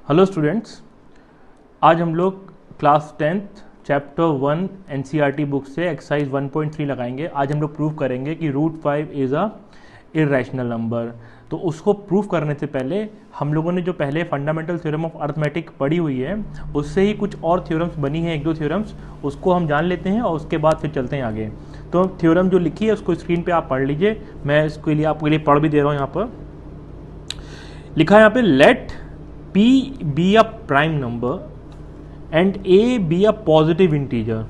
Hello students, आज हम लोग class 10th chapter 1 NCERT book से एक्सरसाइज 1.3 लगाएंगे। आज हम लोग प्रूव करेंगे कि root 5 is a irrational number. तो उसको प्रूव करने से पहले हम लोगों ने जो पहले फंडामेंटल थ्योरम ऑफ अर्थमेटिक पढ़ी हुई है उससे ही कुछ और थ्योरम्स बनी हैं, एक दो थ्योरम्स, उसको हम जान लेते हैं और उसके बाद फिर चलते हैं आगे। तो थ्योरम जो लिखी है उसको स्क्रीन पे आप पढ़ लीजिए, मैं इसके लिए आपके लिए पढ़ भी दे रहा हूँ। यहाँ पर लिखा है, यहाँ पे late P be a prime number and A be a positive integer.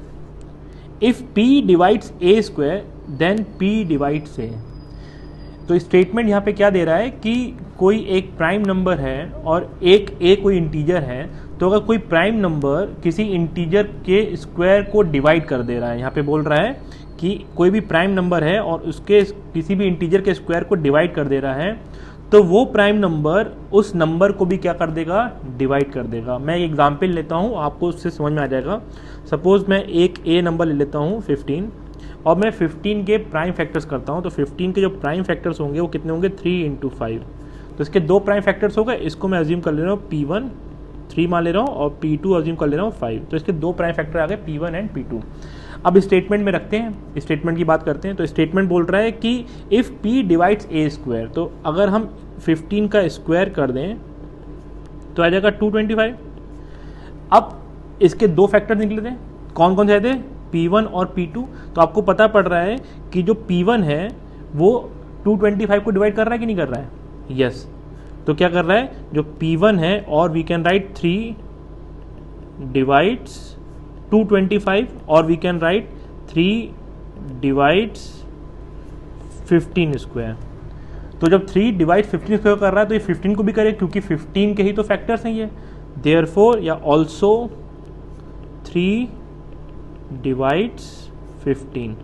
If P divides A square, then P divides A. तो स्टेटमेंट यहाँ पे क्या दे रहा है कि कोई एक प्राइम नंबर है और एक A कोई इंटीजर है, तो अगर कोई प्राइम नंबर किसी इंटीजर के स्क्वायर को डिवाइड कर दे रहा है, यहाँ पे बोल रहा है कि कोई भी प्राइम नंबर है और उसके किसी भी इंटीजर के स्क्वायर को डिवाइड कर दे रहा है, तो वो प्राइम नंबर उस नंबर को भी क्या कर देगा, डिवाइड कर देगा। मैं एक एग्जाम्पल लेता हूँ, आपको उससे समझ में आ जाएगा। सपोज मैं एक ए नंबर ले लेता हूँ 15 और मैं 15 के प्राइम फैक्टर्स करता हूँ। तो 15 के जो प्राइम फैक्टर्स होंगे वो कितने होंगे, 3 × 5। तो इसके दो प्राइम फैक्टर्स हो गए, इसको मैं अज्यूम कर ले रहा हूँ P1 3 मान ले रहा हूँ और P2 अज्यूम कर ले रहा हूँ 5। तो इसके दो प्राइम फैक्टर आ गए P1 एंड P2। अब स्टेटमेंट में रखते हैं, स्टेटमेंट की बात करते हैं। तो स्टेटमेंट बोल रहा है कि if P divides A square, तो अगर हम 15 का स्क्वायर कर दें तो आ जाएगा 225। अब इसके दो फैक्टर निकले थे, कौन कौन से थे, P1 और P2। तो आपको पता पड़ रहा है कि जो P1 है वो 225 को डिवाइड कर रहा है कि नहीं कर रहा है, यस। तो क्या कर रहा है, जो P1 है, और वी कैन राइट 3 डिवाइड्स 225 और we can write 3 divides 15 square. तो जब 3 डिवाइड 15 स्क्वायर कर रहा है तो ये 15 को भी करे, क्योंकि 15 के ही तो फैक्टर्स हैं ये। देयरफॉर या ऑल्सो 3 डिवाइड्स 15।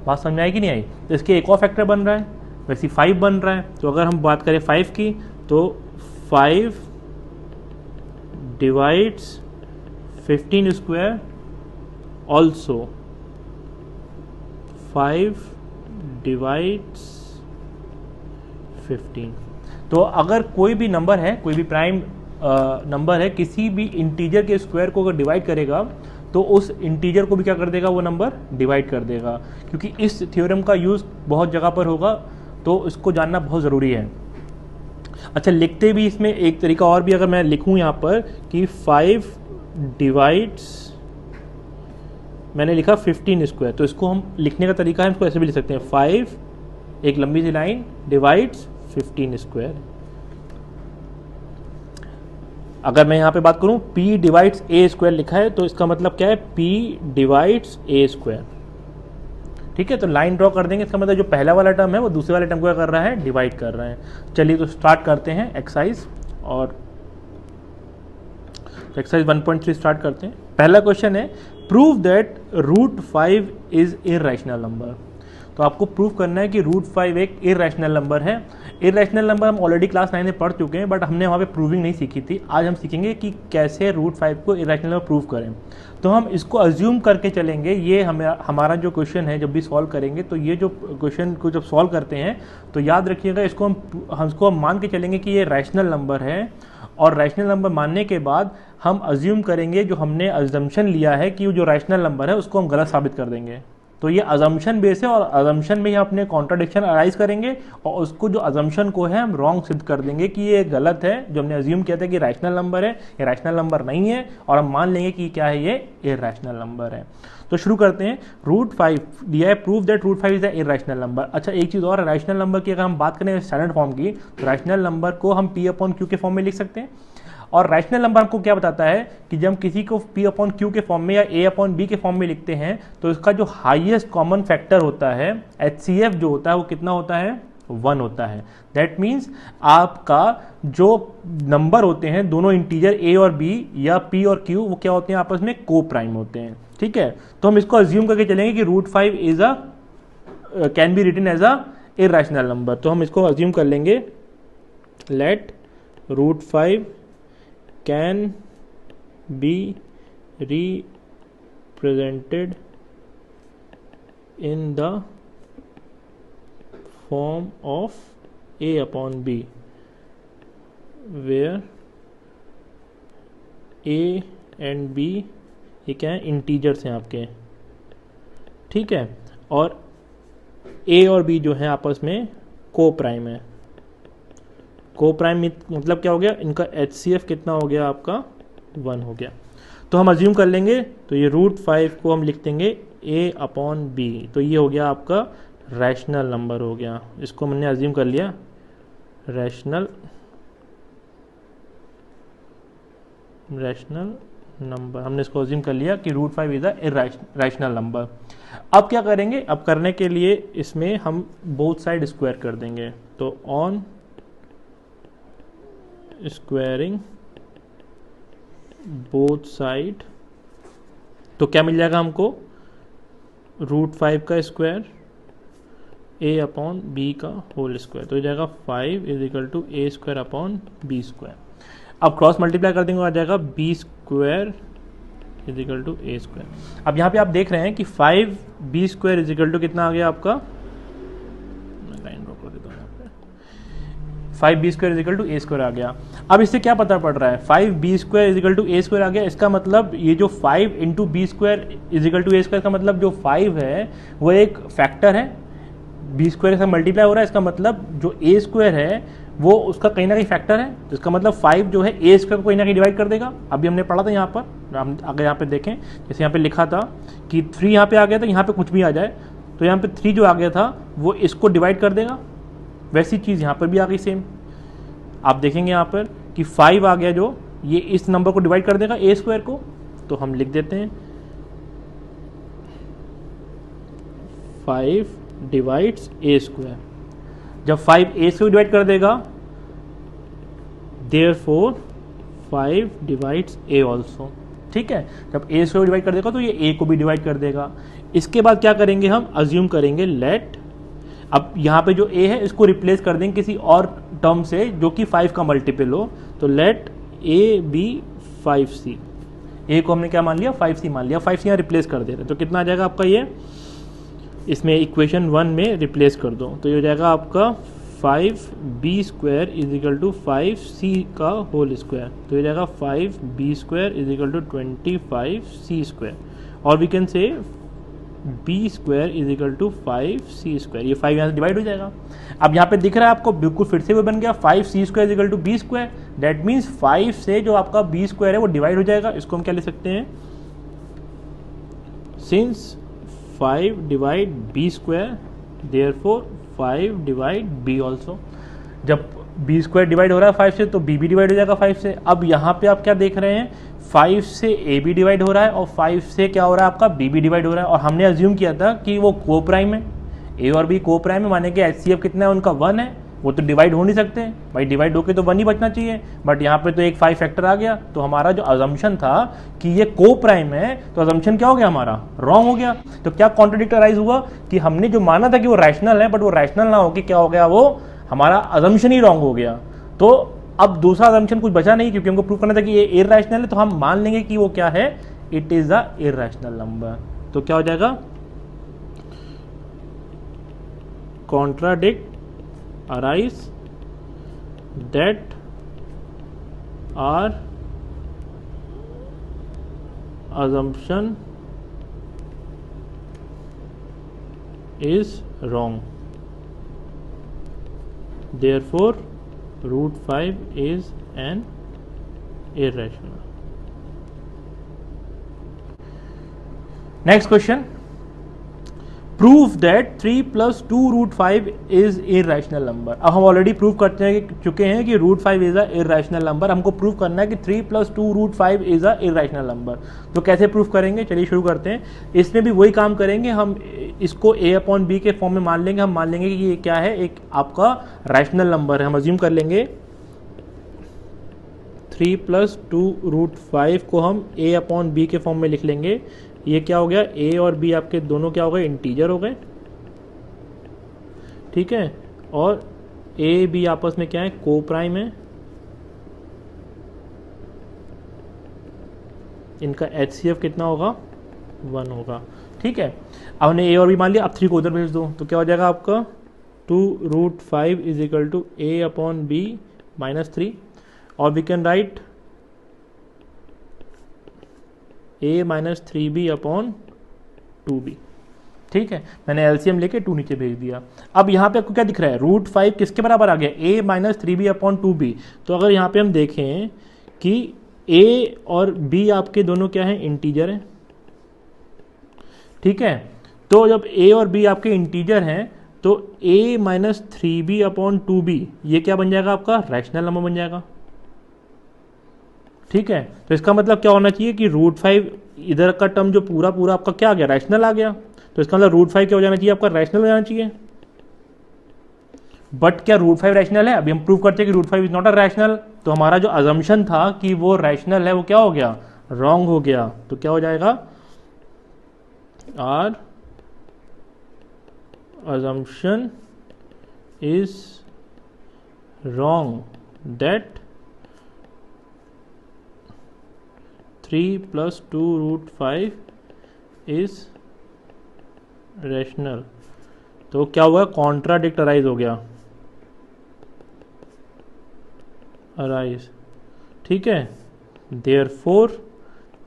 बात समझ में आई कि नहीं आई। तो इसके एक और फैक्टर बन रहा है, वैसे 5 बन रहा है। तो अगर हम बात करें 5 की, तो 5 डिवाइड्स 15 स्क्वायर, ऑल्सो 5 डिवाइड्स 15। तो अगर कोई भी नंबर है, कोई भी प्राइम नंबर है, किसी भी इंटीजर के स्क्वायर को अगर डिवाइड करेगा तो उस इंटीजर को भी क्या कर देगा, वो नंबर डिवाइड कर देगा। क्योंकि इस थ्योरम का यूज़ बहुत जगह पर होगा, तो इसको जानना बहुत ज़रूरी है। अच्छा, लिखते भी इसमें एक तरीका और भी, अगर मैं लिखूँ यहाँ पर कि 5 डिवाइड्स, मैंने लिखा 15 स्क्वायर, तो इसको हम लिखने का तरीका है, इसको ऐसे भी लिख सकते हैं, 5 एक लंबी सी लाइन डिवाइड्स 15 स्क्वायर। अगर मैं यहाँ पे बात करूँ P डिवाइड्स A स्क्वायर लिखा है, तो इसका मतलब क्या है, P डिवाइड्स A स्क्वायर। ठीक है, तो लाइन ड्रॉ कर देंगे, इसका मतलब जो पहला वाला टर्म है वो दूसरे वाले टर्म को क्या कर रहा है, डिवाइड कर रहा है। चलिए तो स्टार्ट करते हैं एक्सरसाइज, और एक्सरसाइज 1.3 स्टार्ट करते हैं। पहला क्वेश्चन है, prove that root 5 is irrational number. तो आपको प्रूव करना है कि रूट 5 एक इररेशनल नंबर है। इररेशनल नंबर हम ऑलरेडी क्लास 9 में पढ़ चुके हैं, बट हमने वहाँ पे प्रूविंग नहीं सीखी थी। आज हम सीखेंगे कि कैसे रूट 5 को इररेशनल नंबर प्रूव करें। तो हम इसको अज्यूम करके चलेंगे। ये हमारा जो क्वेश्चन है, जब भी सॉल्व करेंगे तो ये जो क्वेश्चन को जब सॉल्व करते हैं तो याद रखिएगा, इसको हम मान के चलेंगे कि ये रैशनल नंबर है। और रैशनल नंबर मानने के बाद हम अज्यूम करेंगे, जो हमने अजम्पशन लिया है कि जो रैशनल नंबर है उसको हम गलत साबित कर देंगे। तो ये अजम्पशन बेस है, और अजम्पशन में ही अपने कॉन्ट्राडिक्शन अराइज करेंगे और उसको जो अजम्पशन को है हम रॉन्ग सिद्ध कर देंगे कि ये गलत है। जो हमने अज्यूम किया था कि रैशनल नंबर है, ये रैशनल नंबर नहीं है, और हम मान लेंगे कि क्या है, ये इररेशनल नंबर है। तो शुरू करते हैं। रूट 5 दिया है, prove that root 5 is the irrational number. अच्छा, एक चीज़ और, रैशनल नंबर की अगर हम बात करें स्टैंडर्ड फॉर्म की, तो रैशनल नंबर को हम P/Q के फॉर्म में लिख सकते हैं। और रैशनल नंबर हमको क्या बताता है कि जब हम किसी को P/Q के फॉर्म में या A/B के फॉर्म में लिखते हैं, तो इसका जो हाईएस्ट कॉमन फैक्टर होता है, HCF जो होता है, वो कितना होता है, 1 होता है। दैट मीन्स आपका जो नंबर होते हैं, दोनों इंटीजर A और B या P और Q, वो क्या होते हैं, आपस में को प्राइम होते हैं। ठीक है, तो हम इसको अज्यूम करके चलेंगे कि root 5 is a can be written as a irrational number. तो हम इसको अज्यूम कर लेंगे, let root 5 can be represented in the form of A/B, where A and B ये क्या है, इंटीजर्स हैं आपके, ठीक है, और ए और बी जो है आपस में को प्राइम है। को प्राइम मतलब क्या हो गया, इनका HCF कितना हो गया आपका 1 हो गया। तो हम अज्यूम कर लेंगे, तो ये √5 को हम लिख देंगे A/B, तो ये हो गया आपका रैशनल नंबर हो गया, इसको हमने अज्यूम कर लिया रैशनल नंबर, हमने इसको अज्यूम कर लिया कि √5 इज अ इरैशनल नंबर। अब क्या करेंगे, अब करने के लिए इसमें हम बोथ साइड स्क्वायर कर देंगे, तो ऑन स्क्वायरिंग बोथ साइड, तो क्या मिल जाएगा हमको, √5 का स्क्वायर A/B का होल स्क्वायर, तो हो जाएगा 5 = A²/B²। अब क्रॉस मल्टीप्लाई कर देंगे, आ जाएगा B² = A²। अब यहाँ पे आप देख रहे हैं कि 5B² = कितना आ गया आपका, लाइन ड्रॉ कर देता हूँ यहाँ पे, 5B² = A² आ गया। अब इससे क्या पता पड़ रहा है, 5B² = A² आ गया, इसका मतलब ये जो 5 × B² = A² का मतलब जो 5 है वो एक फैक्टर है, B² के साथ मल्टीप्लाई हो रहा है, इसका मतलब जो A² है वो उसका कहीं ना कहीं फैक्टर है, तो इसका मतलब 5 जो है A² को कहीं ना कहीं डिवाइड कर देगा। अभी हमने पढ़ा था यहाँ पर, हम अगर यहाँ पे देखें, जैसे यहाँ पे लिखा था कि 3 यहाँ पे आ गया था, यहाँ पे कुछ भी आ जाए तो यहाँ पे 3 जो आ गया था वो इसको डिवाइड कर देगा, वैसी चीज़ यहाँ पर भी आ गई सेम। आप देखेंगे यहाँ पर कि 5 आ गया जो ये इस नंबर को डिवाइड कर देगा A² को, तो हम लिख देते हैं 5 डिवाइड्स A²। जब 5 A से डिवाइड कर देगा, therefore 5 डिवाइड्स A ऑल्सो, ठीक है, जब A से डिवाइड कर देगा तो ये A को भी डिवाइड कर देगा। इसके बाद क्या करेंगे, हम अज्यूम करेंगे लेट, अब यहाँ पे जो A है इसको रिप्लेस कर देंगे किसी और टर्म से जो कि 5 का मल्टीपल हो, तो late A B 5C, A को हमने क्या मान लिया 5C मान लिया, 5C यहाँ रिप्लेस कर दे रहे, तो कितना आ जाएगा आपका ये, इसमें इक्वेशन 1 में रिप्लेस कर दो, तो ये हो जाएगा आपका 5B² = 5C का होल स्क्वायर, तो ये जाएगा 5B² = 25C², और we can say B² = 5C², ये 5 यहाँ से डिवाइड हो जाएगा। अब यहाँ पे दिख रहा है आपको, बिल्कुल फिर से वो बन गया 5C² = B², दैट मीन्स 5 से जो आपका B² है वो डिवाइड हो जाएगा। इसको हम क्या ले सकते हैं, since 5 divide B², therefore 5 divide B also. जब B² डिवाइड हो रहा है 5 से, तो B भी डिवाइड हो जाएगा 5 से। अब यहाँ पे आप क्या देख रहे हैं, 5 से A भी डिवाइड हो रहा है और 5 से क्या हो रहा है आपका B भी डिवाइड हो रहा है, और हमने अज्यूम किया था कि वो को प्राइम है, A और B को प्राइम है, माने कि HCF कितना है उनका 1 है, वो तो डिवाइड हो नहीं सकते भाई, डिवाइड होके तो 1 ही बचना चाहिए, बट यहाँ पे तो एक 5 फैक्टर आ गया, तो हमारा जो अजम्पशन था कि ये को प्राइम है, तो अजम्पशन क्या हो गया हमारा, रॉन्ग हो गया। तो क्या कॉन्ट्रडिक्ट अराइज हुआ कि हमने जो माना था कि वो रैशनल है, बट वो रैशनल ना होके क्या हो गया, वो हमारा अजम्पशन ही रॉन्ग हो गया। तो अब दूसरा अजम्पशन कुछ बचा नहीं, क्योंकि हमको प्रूव करना था कि ये इरैशनल है, तो हम मान लेंगे कि वो क्या है, it is a irrational number. तो क्या हो जाएगा, contradict arise that our assumption is wrong, therefore √5 is an irrational. Next question, prove that 3 + 2 √5 is irrational number. अब हम ऑलरेडी प्रूव करते चुके हैं कि √5 इज अ इरैशनल नंबर, हमको प्रूव करना है कि 3 + 2 √5 इज अ इरैशनल नंबर। तो कैसे प्रूव करेंगे, चलिए शुरू करते हैं। इसमें भी वही काम करेंगे, हम इसको A/B के फॉर्म में मान लेंगे, हम मान लेंगे कि ये क्या है, एक आपका रैशनल नंबर है। हम अज्यूम कर लेंगे 3 + 2 √5 को हम A/B के फॉर्म में लिख लेंगे। ये क्या हो गया, A और B आपके दोनों क्या हो गए, इंटीजर हो गए, ठीक है, और A B आपस में क्या है, को प्राइम है, इनका HCF कितना होगा, 1 होगा, ठीक है। अब हमने A और B मान लिया, अब 3 को उधर भेज दो, तो क्या हो जाएगा आपका 2 √5 = A/B - 3, और we can write a minus 3b upon 2b। ठीक है, मैंने एलसीएम लेके 2 नीचे भेज दिया। अब यहाँ पे आपको क्या दिख रहा है, रूट 5 किसके बराबर आ गया, a minus 3b upon 2b। तो अगर यहाँ पे हम देखें कि a और b आपके दोनों क्या हैं, इंटीजर हैं। ठीक है, तो जब a और b आपके इंटीजर हैं तो a minus 3b upon 2b ये क्या बन जाएगा, आपका रैशनल नंबर बन जाएगा। ठीक है, तो इसका मतलब क्या होना चाहिए कि रूट 5 इधर का टर्म जो पूरा पूरा आपका क्या आ गया, रैशनल आ गया। तो इसका मतलब रूट 5 क्या हो जाना चाहिए, आपका रैशनल हो जाना चाहिए। बट क्या रूट 5 रैशनल है, अभी हम प्रूव करते हैं कि root 5 is not a rational. तो हमारा जो अजम्पशन था कि वो रैशनल है वो क्या हो गया, रॉन्ग हो गया। तो क्या हो जाएगा, are assumption is wrong that 3 plus 2 root 5 is rational। तो क्या हुआ, कॉन्ट्राडिक्ट अराइज हो गया, अराइज। ठीक है, therefore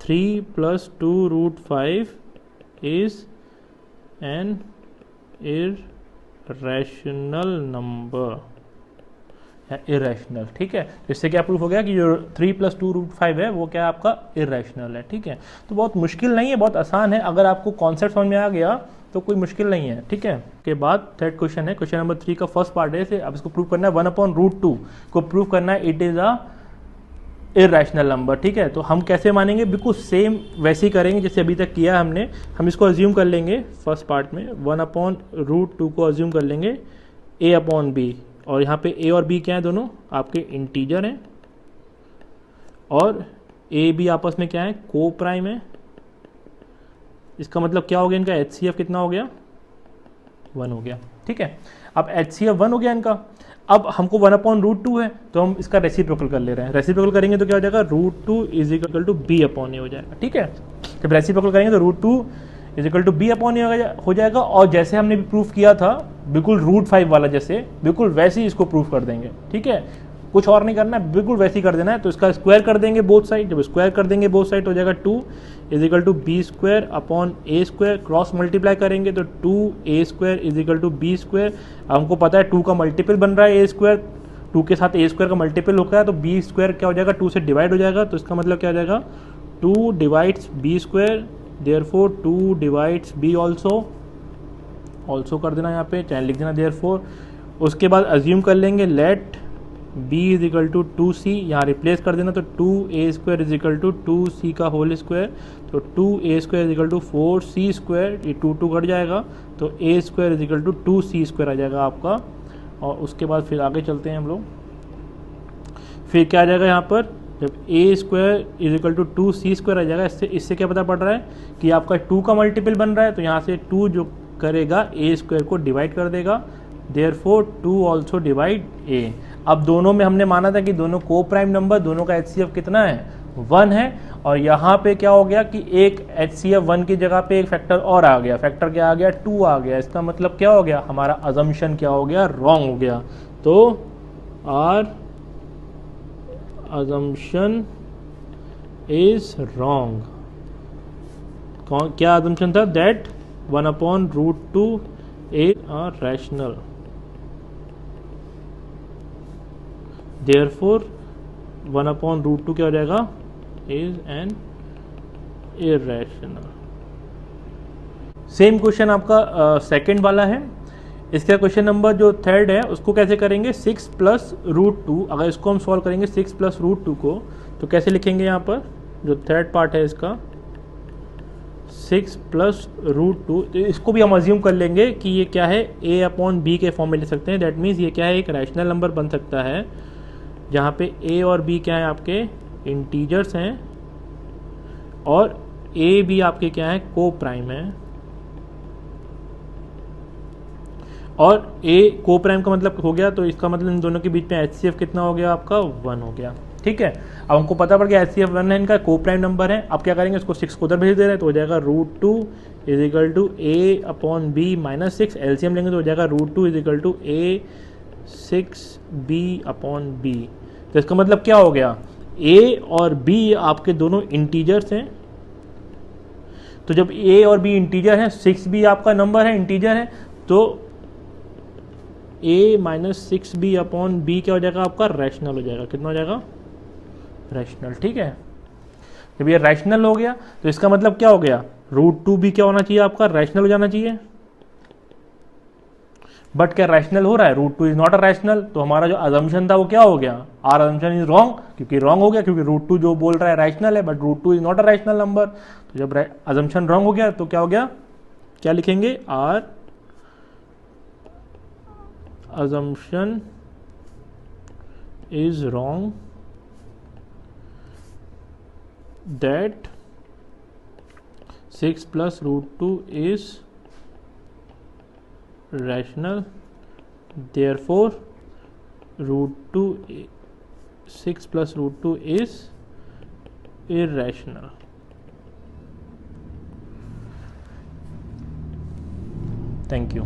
3 plus 2 root 5 is an irrational number, irrational. ठीक है, तो इससे क्या प्रूफ हो गया कि जो 3 प्लस 2 रूट 5 है वो क्या आपका इरेशनल है। ठीक है, तो बहुत मुश्किल नहीं है, बहुत आसान है। अगर आपको कॉन्सेप्ट समझ में आ गया तो कोई मुश्किल नहीं है। ठीक है, के बाद थर्ड क्वेश्चन है, क्वेश्चन नंबर 3 का फर्स्ट पार्ट है। अब इसको प्रूव करना है 1/√2 को प्रूव करना है it is a irrational number. ठीक है, तो हम कैसे मानेंगे, बिल्कुल सेम वैसे ही करेंगे जैसे अभी तक किया हमने। हम इसको अज्यूम कर लेंगे फर्स्ट पार्ट में 1/√2 को अज्यूम कर लेंगे a अपॉन b, और यहाँ पे a और b क्या है, दोनों आपके इंटीजर हैं, और a b आपस में क्या है, को प्राइम है। इसका मतलब क्या हो गया, इनका HCF कितना हो गया, 1 हो गया। ठीक है, अब HCF 1 हो गया इनका। अब हमको 1/√2 है तो हम इसका रेसिप्रोकल कर ले रहे हैं। रेसिप्रोकल करेंगे तो क्या हो जाएगा, √2 is equal to b upon a हो जाएगा। ठीक है, जब रेसिप्रोकल करेंगे तो √2 is equal to b upon a हो जाएगा। और जैसे हमने भी प्रूफ किया था बिल्कुल √5 वाला, जैसे बिल्कुल वैसे ही इसको प्रूफ कर देंगे। ठीक है, कुछ और नहीं करना है, बिल्कुल वैसे ही कर देना है। तो इसका स्क्वायर कर देंगे बोथ साइड, जब स्क्वायर कर देंगे बोथ साइड हो जाएगा 2 is equal to B square upon A square. Cross multiply करेंगे तो 2a square is equal to B square. हमको पता है 2 का मल्टीपल बन रहा है ए स्क्वायर, 2 के साथ ए स्क्वायर का मल्टीपल होता है तो बी स्क्वायर क्या हो जाएगा, 2 से डिवाइड हो जाएगा। तो इसका मतलब क्या हो जाएगा, 2 divides B square, therefore 2 divides B also कर देना यहाँ पे, चाहे लिख देना देयरफॉर। उसके बाद अज्यूम कर लेंगे let b is equal to 2c, यहाँ रिप्लेस कर देना तो 2a square is equal to 2c का होल स्क्वायर। तो 2a square is equal to 4c square, ये 2 कट जाएगा तो a square is equal to 2c square आ जाएगा आपका। और उसके बाद फिर आगे चलते हैं हम लोग, फिर क्या आ जाएगा यहाँ पर, जब a square is equal to 2c square आ जाएगा। इससे क्या पता पड़ रहा है कि आपका 2 का मल्टीपल बन रहा है, तो यहाँ से 2 जो करेगा a स्क्वायर को डिवाइड कर देगा, देयरफॉर 2 ऑल्सो डिवाइड a। अब दोनों में हमने माना था कि दोनों को प्राइम नंबर, दोनों का HCF कितना है, 1 है। और यहाँ पे क्या हो गया कि एक HCF 1 की जगह पे एक फैक्टर और आ गया, फैक्टर क्या आ गया, 2 आ गया। इसका मतलब क्या हो गया, हमारा अजम्पशन क्या हो गया, रॉन्ग हो गया। तो आर अजम्पशन इज रॉन्ग। क्या अजम्पशन था, that 1/√2 is a rational, therefore 1/√2 क्या हो जाएगा, is an irrational। Same question आपका सेकंड वाला है। इसका क्वेश्चन नंबर जो थर्ड है उसको कैसे करेंगे, 6 प्लस √2। अगर इसको हम सॉल्व करेंगे 6 प्लस √2 को, तो कैसे लिखेंगे, यहाँ पर जो थर्ड पार्ट है इसका 6 प्लस √2, तो इसको भी हम अज्यूम कर लेंगे कि ये क्या है, a अपॉन b के फॉर्म में ले सकते हैं। दैट मीन्स ये क्या है, एक रैशनल नंबर बन सकता है जहाँ पे a और b क्या है, आपके इंटीजर्स हैं, और a b आपके क्या है, को प्राइम है। और a को प्राइम का मतलब हो गया, तो इसका मतलब इन दोनों के बीच में HCF कितना हो गया, आपका 1 हो गया। ठीक है, अब हमको पता पड़ गया HCF 1 है, इनका को प्राइम नंबर है। अब क्या करेंगे, इसको 6 को उधर भेज दे रहे हैं तो हो जाएगा √2 is equal to a upon b minus 6। LCM लेंगे तो हो जाएगा √2 is equal to a 6b upon b। तो इसका मतलब क्या हो गया, a और b आपके दोनों इंटीजर्स हैं, तो जब a और b इंटीजर है, 6 भी आपका नंबर है, इंटीजर है, तो a minus 6b upon b क्या हो जाएगा आपका, रैशनल हो जाएगा। कितना हो जाएगा, रैशनल। ठीक है, जब ये रैशनल हो गया तो इसका मतलब क्या हो गया, √2 भी क्या होना चाहिए आपका, रैशनल हो जाना चाहिए। बट क्या रैशनल हो रहा है, √2 इज नॉट अ रैशनल, तो हमारा जो अजम्पशन था वो क्या हो गया, आर अजम्पशन इज रॉन्ग, क्योंकि रॉन्ग हो गया, क्योंकि √2 जो बोल रहा है रैशनल है, but √2 is not a rational number. तो जब अजम्पशन रॉन्ग हो गया तो क्या हो गया, क्या लिखेंगे, are assumption is wrong that 6 plus √2 is rational, therefore √2 6 plus √2 is irrational. Thank you.